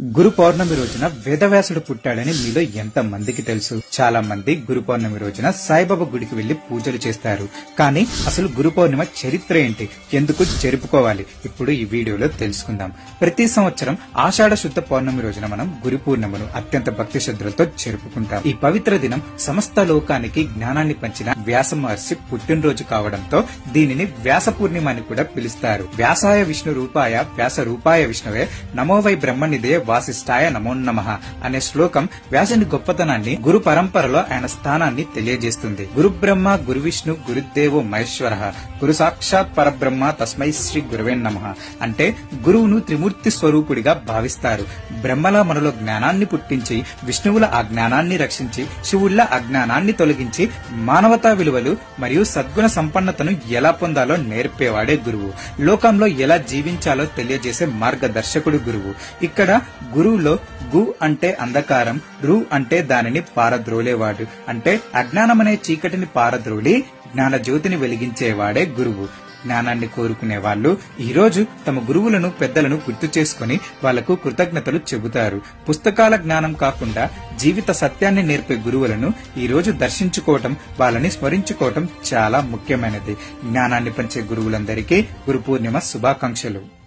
గురు పౌర్ణమి రోజున వేదవ్యాసుడు పుట్టాడని మీలో ఎంత మందికి తెలుసు? చాలా మంది గురు పౌర్ణమి రోజున సాయిబాబా గుడికి వెళ్లి పూజలు చేస్తారు. కానీ అసలు గురు పౌర్ణిమ చరిత్ర ఏంటి, ఎందుకు జరుపుకోవాలి, ఇప్పుడు ఈ వీడియోలో తెలుసుకుందాం. ప్రతి సంవత్సరం ఆషాఢ శుద్ధ పౌర్ణమి రోజున మనం గురు పూర్ణిమను అత్యంత భక్తి శ్రద్ధలతో జరుపుకుంటాం. ఈ పవిత్ర దినం సమస్త లోకానికి జ్ఞానాన్ని పంచిన వ్యాస మహర్షి పుట్టినరోజు కావడంతో దీనిని వ్యాస పూర్ణిమ అని కూడా పిలుస్తారు. వ్యాసాయ విష్ణు రూపాయ వ్యాస రూపాయ విష్ణువే నమో వై బ్రహ్మనిదే వాసిష్ఠాయ నమో నమః అనే శ్లోకం వ్యాసుని గొప్పతనాన్ని, గురు పరంపరలో ఆయన స్థానాన్ని తెలియజేస్తుంది. గురు బ్రహ్మ గురు విష్ణు గురుదేవో మహేశ్వర గురు సాక్షాత్ పరబ్రహ్మ తస్మై శ్రీ గురువే నమః అంటే గురువును త్రిమూర్తి స్వరూపుడిగా భావిస్తారు. బ్రహ్మలా మనలో జ్ఞానాన్ని పుట్టించి, విష్ణువుల ఆ జ్ఞానాన్ని రక్షించి, శివుళ్ల అజ్ఞానాన్ని తొలగించి, మానవతా విలువలు మరియు సద్గుణ సంపన్నతను ఎలా పొందాలో నేర్పేవాడే గురువు. లోకంలో ఎలా జీవించాలో తెలియజేసే మార్గదర్శకుడు గురువు. ఇక్కడ గురువులో గు అంటే అంధకారం, రు అంటే దానిని పారద్రోలేవాడు. అంటే అజ్ఞానమనే చీకటిని పారద్రోలి జ్ఞాన జ్యోతిని వెలిగించేవాడే గురువు. జ్ఞానాన్ని కోరుకునే వాళ్ళు ఈ రోజు తమ గురువులను, పెద్దలను గుర్తు చేసుకుని వాళ్లకు కృతజ్ఞతలు చెబుతారు. పుస్తకాల జ్ఞానం కాకుండా జీవిత సత్యాన్ని నేర్పే గురువులను ఈ రోజు దర్శించుకోవటం, వాళ్ళని స్మరించుకోవటం చాలా ముఖ్యమైనది. జ్ఞానాన్ని పంచే గురువులందరికీ గురు పూర్ణిమ శుభాకాంక్షలు.